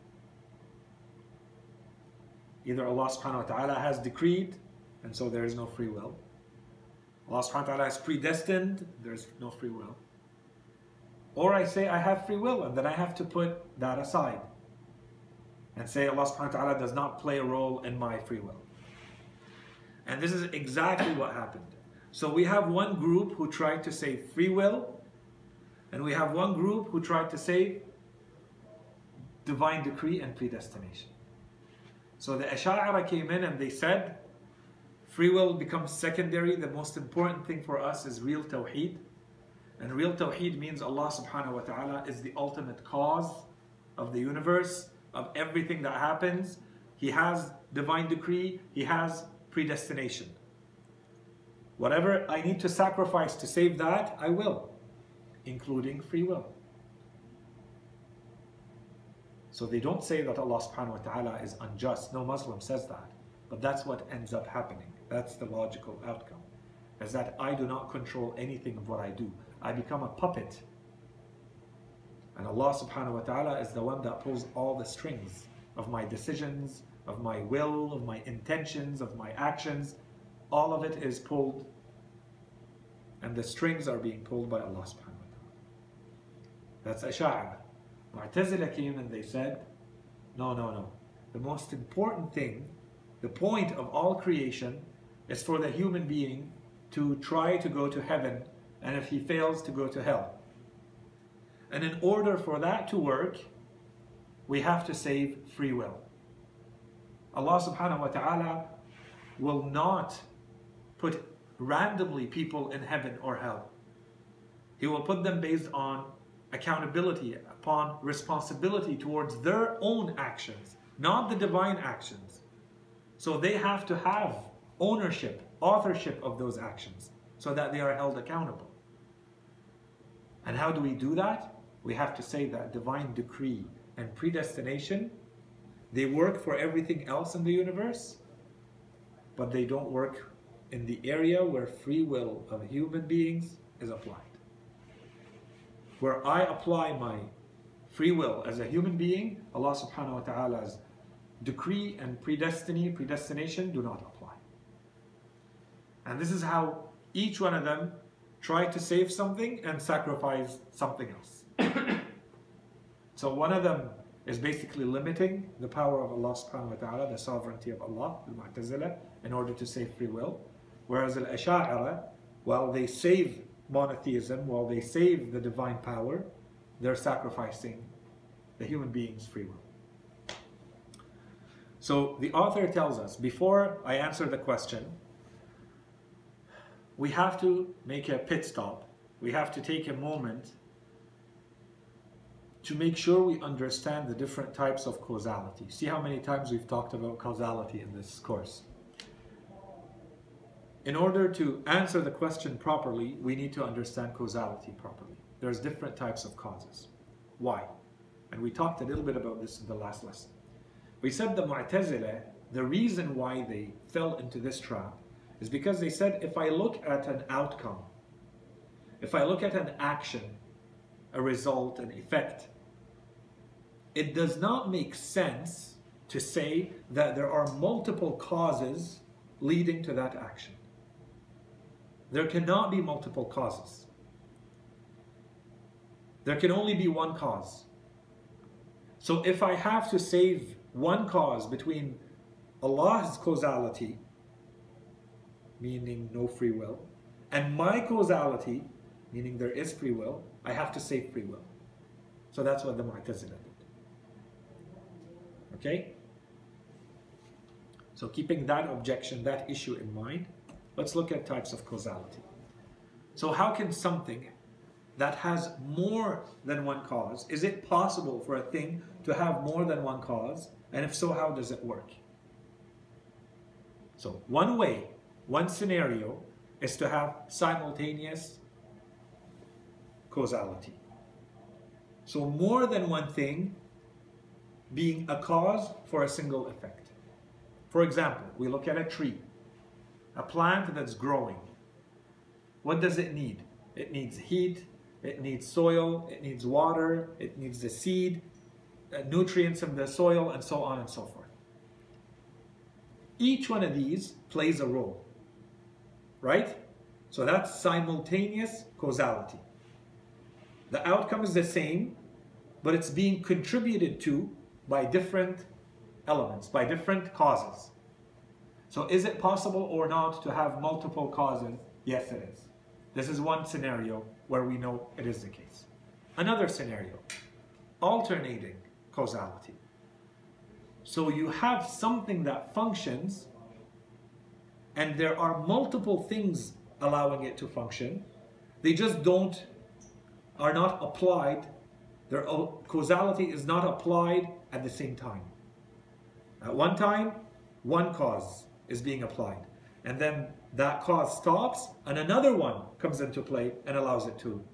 Either Allah subhanahu wa ta'ala has decreed, and so there is no free will. Allah subhanahu wa ta'ala has predestined, there is no free will. Or I say I have free will, and then I have to put that aside and say Allah subhanahu wa ta'ala does not play a role in my free will. And this is exactly what happened. So we have one group who tried to say free will, and we have one group who tried to say divine decree and predestination. So the Ash'ara came in and they said free will becomes secondary. The most important thing for us is real tawheed. And real tawheed means Allah subhanahu wa ta'ala is the ultimate cause of the universe, of everything that happens. He has divine decree, He has predestination. Whatever I need to sacrifice to save that, I will, including free will. So they don't say that Allah subhanahu wa ta'ala is unjust. No Muslim says that. But that's what ends up happening. That's the logical outcome. Is that I do not control anything of what I do. I become a puppet. And Allah subhanahu wa ta'ala is the one that pulls all the strings of my decisions, of my will, of my intentions, of my actions. All of it is pulled. And the strings are being pulled by Allah subhanahu wa ta'ala. That's Ash'ara. Mu'tazila came and they said, no. The most important thing, the point of all creation, is for the human being to try to go to heaven, and if he fails, to go to hell. And in order for that to work, we have to save free will. Allah subhanahu wa ta'ala will not put randomly people in heaven or hell. He will put them based on accountability, upon responsibility towards their own actions, not the divine actions. So they have to have ownership, authorship of those actions, so that they are held accountable. And how do we do that? We have to say that divine decree and predestination, they work for everything else in the universe, but they don't work in the area where free will of human beings is applied. Where I apply my free will as a human being, Allah subhanahu wa ta'ala's decree and predestination do not apply. And this is how each one of them tried to save something and sacrifice something else. So one of them is basically limiting the power of Allah subhanahu wa ta'ala, the sovereignty of Allah, al-Mu'tazila, in order to save free will. Whereas al-Ash'ara, while they save monotheism, while they save the divine power, they're sacrificing the human being's free will. So the author tells us, before I answer the question, we have to make a pit stop. We have to take a moment to make sure we understand the different types of causality. See how many times we've talked about causality in this course. In order to answer the question properly, we need to understand causality properly. There's different types of causes. Why? And we talked a little bit about this in the last lesson. We said the Mu'tazila, the reason why they fell into this trap is because they said, if I look at an outcome, if I look at an action, a result, an effect, it does not make sense to say that there are multiple causes leading to that action. There cannot be multiple causes. There can only be one cause. So if I have to save one cause between Allah's causality, meaning no free will, and my causality, meaning there is free will, I have to save free will. So that's what the Mu'tazila did. Okay? So keeping that objection, that issue in mind, let's look at types of causality. So how can something that has more than one cause, is it possible for a thing to have more than one cause? And if so, how does it work? So one way, one scenario is to have simultaneous causality. So more than one thing being a cause for a single effect. For example, we look at a tree, a plant that's growing. What does it need? It needs heat, it needs soil, it needs water, it needs the seed, nutrients in the soil, and so on and so forth. Each one of these plays a role, right? So that's simultaneous causality. The outcome is the same, but it's being contributed to by different elements, by different causes. So is it possible or not to have multiple causes? Yes, it is. This is one scenario where we know it is the case. Another scenario, alternating causality. So you have something that functions and there are multiple things allowing it to function. They just are not applied. Their causality is not applied at the same time. At one time, one cause is being applied. And then that cause stops and another one comes into play and allows it to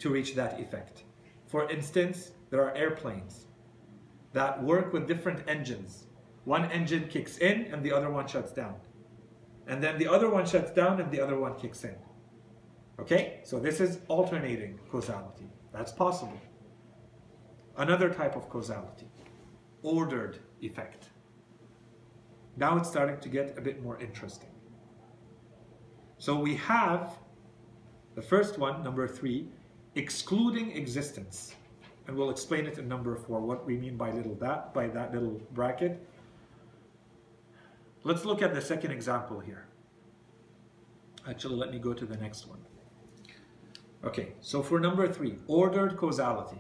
reach that effect. For instance, there are airplanes that work with different engines. One engine kicks in and the other one shuts down. And then the other one shuts down and the other one kicks in. Okay? So this is alternating causality. That's possible. Another type of causality, ordered effect. Now it's starting to get a bit more interesting. So we have the first one, number 3, excluding existence. And we'll explain it in number 4, what we mean by that little bracket. Let's look at the second example here. Actually, let me go to the next one. Okay, so for number 3, ordered causality.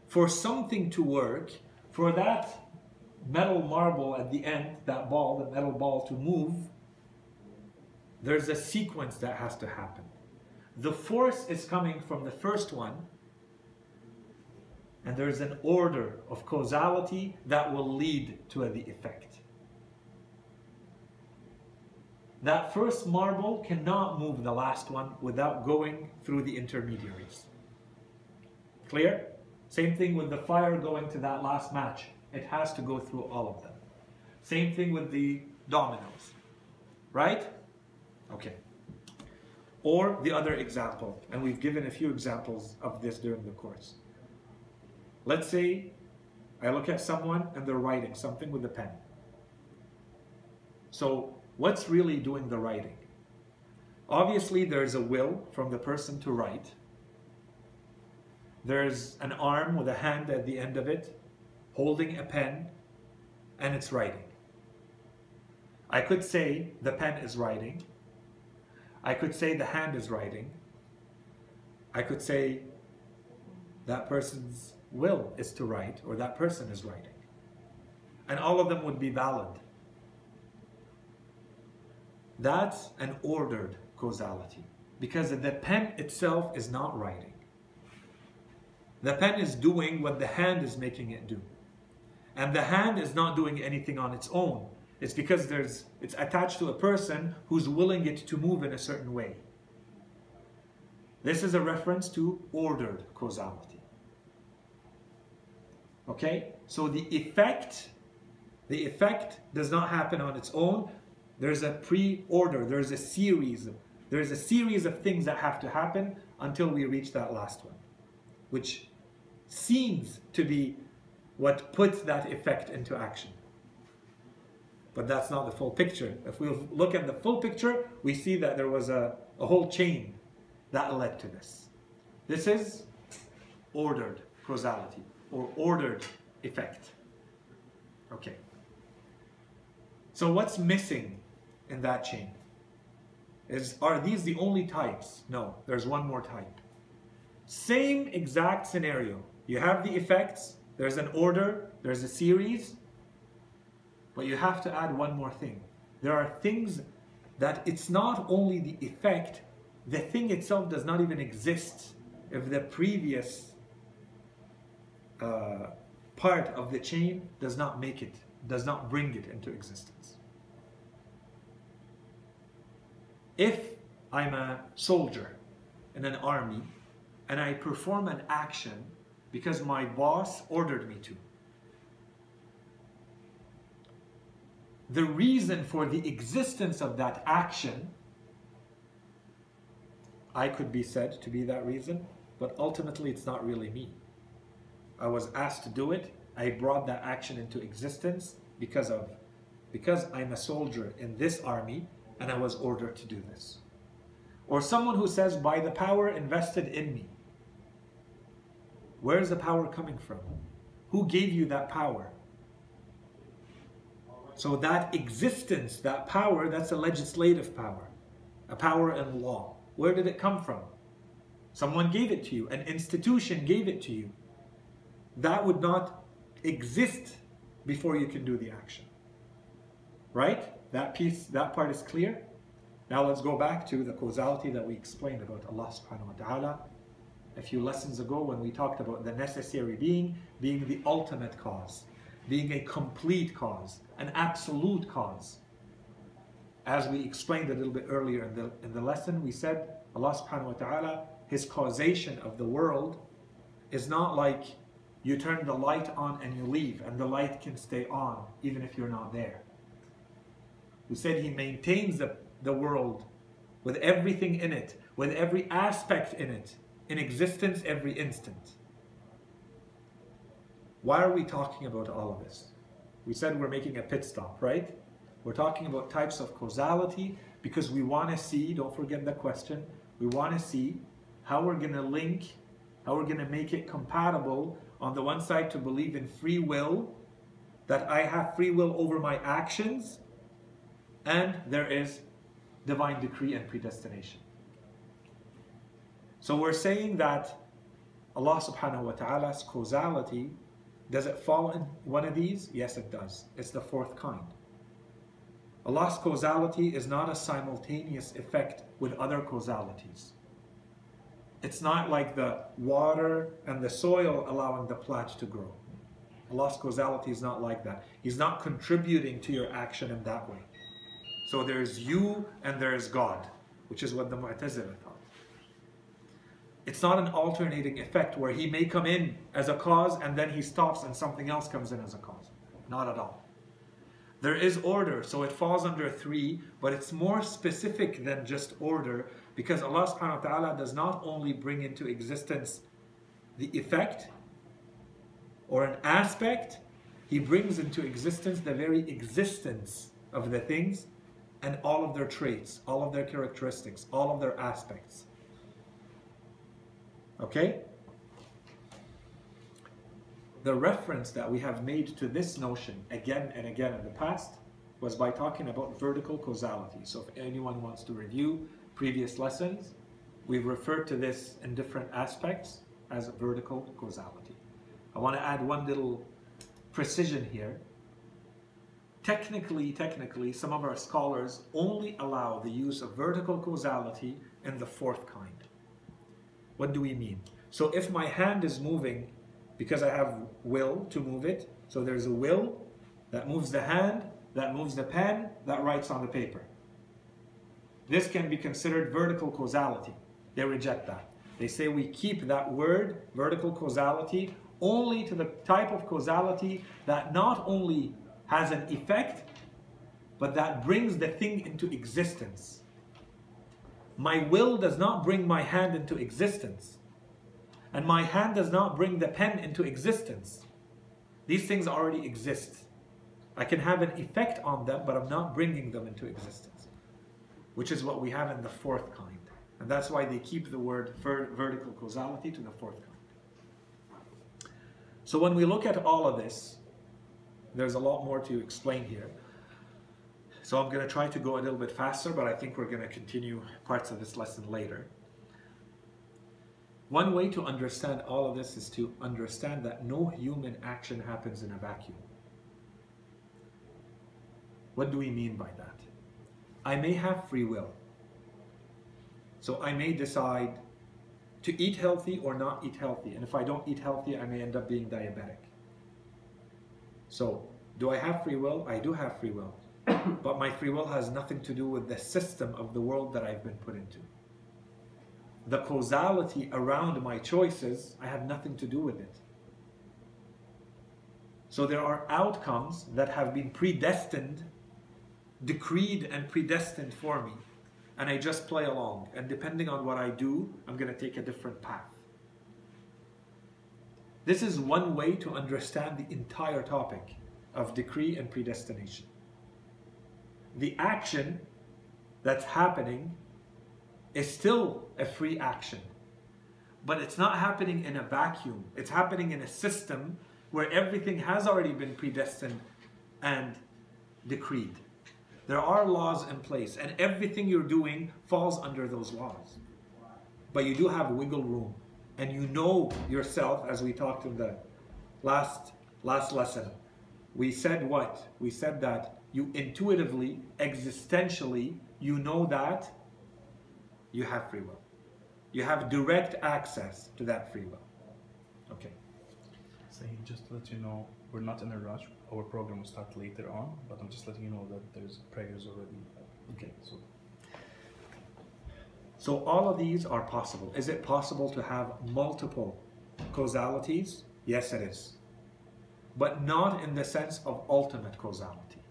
For something to work, for that metal marble at the end, that ball, the metal ball to move, there's a sequence that has to happen. The force is coming from the first one, and there's an order of causality that will lead to the effect. That first marble cannot move the last one without going through the intermediaries. Clear? Same thing with the fire going to that last match. It has to go through all of them. Same thing with the dominoes. Right? Okay. Or the other example, and we've given a few examples of this during the course. Let's say I look at someone and they're writing something with a pen. So what's really doing the writing? Obviously there's a will from the person to write. There's an arm with a hand at the end of it holding a pen, and it's writing. I could say the pen is writing. I could say the hand is writing. I could say that person's will is to write, or that person is writing. And all of them would be valid. That's an ordered causality, because the pen itself is not writing. The pen is doing what the hand is making it do. And the hand is not doing anything on its own. It's because it's attached to a person who's willing it to move in a certain way. This is a reference to ordered causality. Okay? So the effect does not happen on its own. There's a pre-order, there's a series of things that have to happen until we reach that last one, which seems to be what puts that effect into action. But that's not the full picture. If we look at the full picture, we see that there was a whole chain that led to this. This is ordered causality or ordered effect. Okay. So what's missing in that chain? Are these the only types? No, there's one more type. Same exact scenario. You have the effects, there's an order, there's a series, but you have to add one more thing. There are things that it's not only the effect, the thing itself does not even exist if the previous part of the chain does not make it, does not bring it into existence. If I'm a soldier in an army and I perform an action because my boss ordered me to, the reason for the existence of that action, I could be said to be that reason, but ultimately it's not really me. I was asked to do it. I brought that action into existence because I'm a soldier in this army and I was ordered to do this. Or someone who says, by the power invested in me. Where is the power coming from? Who gave you that power? So that existence, that power, that's a legislative power. A power in law. Where did it come from? Someone gave it to you. An institution gave it to you. That would not exist before you can do the action. Right? That part is clear? Now let's go back to the causality that we explained about Allah subhanahu wa ta'ala a few lessons ago when we talked about the necessary being the ultimate cause, being a complete cause, an absolute cause. As we explained a little bit earlier in the lesson, we said Allah subhanahu wa ta'ala, His causation of the world is not like you turn the light on and you leave and the light can stay on even if you're not there. We said He maintains the world with everything in it, with every aspect in it, in existence every instant. Why are we talking about all of this? We said we're making a pit stop, right? We're talking about types of causality because we want to see, don't forget the question, we want to see how we're going to link, how we're going to make it compatible on the one side to believe in free will, that I have free will over my actions, and there is divine decree and predestination. So we're saying that Allah subhanahu wa ta'ala's causality, does it fall in one of these? Yes, it does. It's the fourth kind. Allah's causality is not a simultaneous effect with other causalities. It's not like the water and the soil allowing the plant to grow. Allah's causality is not like that. He's not contributing to your action in that way. So there's you and there's God, which is what the Mu'tazila thought. It's not an alternating effect where He may come in as a cause and then He stops and something else comes in as a cause. Not at all. There is order, so it falls under 3, but it's more specific than just order because Allah subhanahu wa ta'ala does not only bring into existence the effect or an aspect, He brings into existence the very existence of the things and all of their traits, all of their characteristics, all of their aspects. Okay? The reference that we have made to this notion again and again in the past was by talking about vertical causality. So if anyone wants to review previous lessons, we've referred to this in different aspects as vertical causality. I want to add one little precision here. Technically, some of our scholars only allow the use of vertical causality in the fourth kind. What do we mean? So if my hand is moving because I have will to move it, so there's a will that moves the hand, that moves the pen, that writes on the paper. This can be considered vertical causality. They reject that. They say we keep that word, vertical causality, only to the type of causality that not only has an effect, but that brings the thing into existence. My will does not bring my hand into existence. And my hand does not bring the pen into existence. These things already exist. I can have an effect on them, but I'm not bringing them into existence, which is what we have in the fourth kind. And that's why they keep the word vertical causality to the fourth kind. So when we look at all of this, there's a lot more to explain here. So I'm going to try to go a little bit faster, but I think we're going to continue parts of this lesson later. One way to understand all of this is to understand that no human action happens in a vacuum. What do we mean by that? I may have free will. So I may decide to eat healthy or not eat healthy. And if I don't eat healthy, I may end up being diabetic. So, do I have free will? I do have free will. But my free will has nothing to do with the system of the world that I've been put into. The causality around my choices, I have nothing to do with it. So there are outcomes that have been predestined, decreed and predestined for me. And I just play along. And depending on what I do, I'm going to take a different path. This is one way to understand the entire topic of decree and predestination. The action that's happening is still a free action. But it's not happening in a vacuum. It's happening in a system where everything has already been predestined and decreed. There are laws in place, and everything you're doing falls under those laws. But you do have wiggle room, and you know yourself, as we talked in the last lesson. We said what? We said that you intuitively, existentially, you know that you have free will. You have direct access to that free will. Okay. Sayid, just to let you know, we're not in a rush. Our program will start later on, but I'm just letting you know that there's prayers already. Okay. So all of these are possible. Is it possible to have multiple causalities? Yes, it is. But not in the sense of ultimate causality.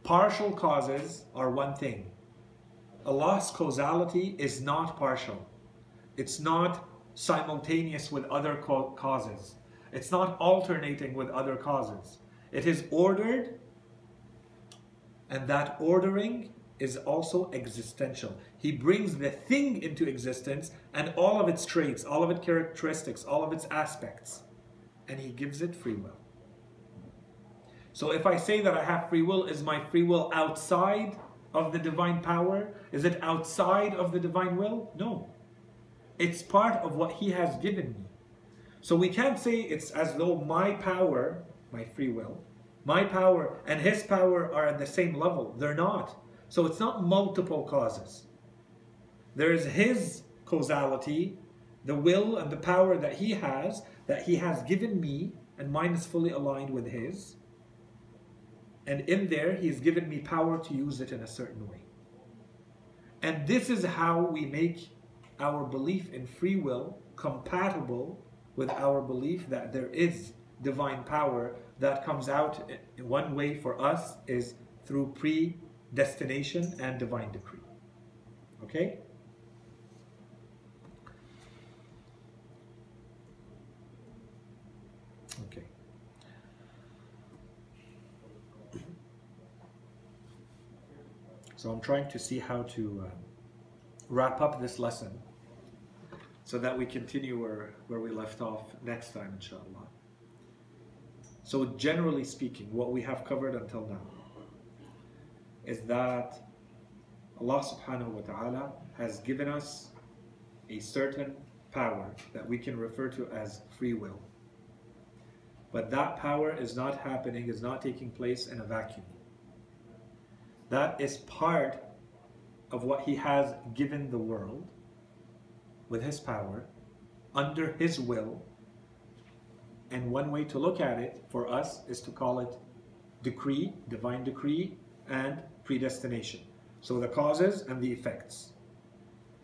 Partial causes are one thing. Allah's causality is not partial. It's not simultaneous with other causes. It's not alternating with other causes. It is ordered, and that ordering is also existential. He brings the thing into existence and all of its traits, all of its characteristics, all of its aspects, and He gives it free will. So if I say that I have free will, is my free will outside of the divine power? Is it outside of the divine will? No. It's part of what He has given me. So we can't say it's as though my power, my free will, my power and His power are at the same level. They're not. So it's not multiple causes. There is His causality, the will and the power that He has given me, and mine is fully aligned with His. And in there, He's given me power to use it in a certain way. And this is how we make our belief in free will compatible with our belief that there is divine power that comes out. In one way for us is through predestination and divine decree. Okay? Okay. So I'm trying to see how to wrap up this lesson so that we continue where we left off next time, inshallah. So generally speaking, what we have covered until now is that Allah subhanahu wa ta'ala has given us a certain power that we can refer to as free will. But that power is not happening, is not taking place in a vacuum. That is part of what He has given the world with His power, under His will. And one way to look at it for us is to call it decree, divine decree, and predestination. So the causes and the effects.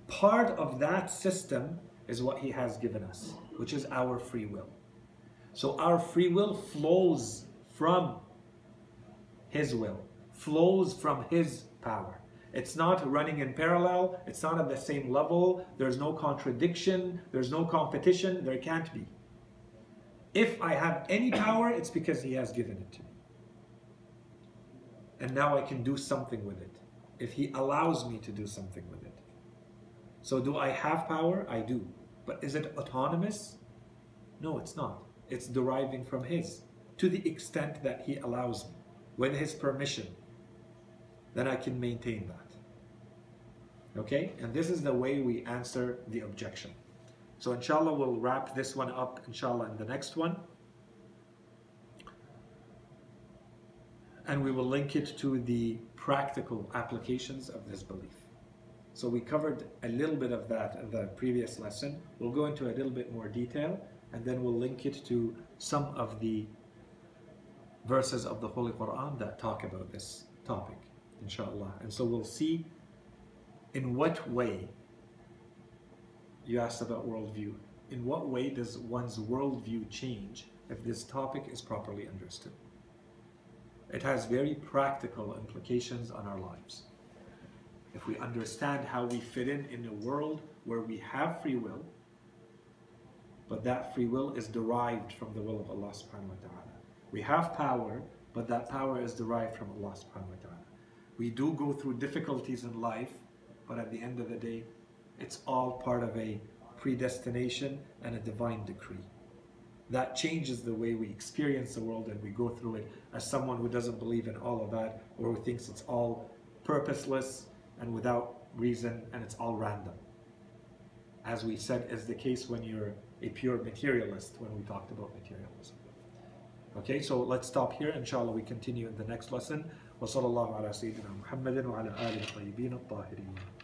Part of that system is what He has given us, which is our free will. So our free will flows from His will, flows from His power. It's not running in parallel, it's not at the same level, there's no contradiction, there's no competition, there can't be. If I have any power, it's because He has given it to me. And now I can do something with it. If He allows me to do something with it. So do I have power? I do. But is it autonomous? No, it's not. It's deriving from His. To the extent that He allows me. With His permission. Then I can maintain that. Okay? And this is the way we answer the objection. So inshallah we'll wrap this one up inshallah in the next one. And we will link it to the practical applications of this belief. So we covered a little bit of that in the previous lesson. We'll go into a little bit more detail and then we'll link it to some of the verses of the Holy Quran that talk about this topic, inshallah. And so we'll see in what way, you asked about worldview, in what way does one's worldview change if this topic is properly understood? It has very practical implications on our lives. If we understand how we fit in a world where we have free will, but that free will is derived from the will of Allah subhanahu wa ta'ala. We have power, but that power is derived from Allah subhanahu wa ta'ala. We do go through difficulties in life, but at the end of the day, it's all part of a predestination and a divine decree. That changes the way we experience the world and we go through it as someone who doesn't believe in all of that or who thinks it's all purposeless and without reason and it's all random. As we said is the case when you're a pure materialist, when we talked about materialism. Okay, so let's stop here. Inshallah, we continue in the next lesson. وصلى الله على سيدنا محمد وعلى آله الطيبين الطاهرين.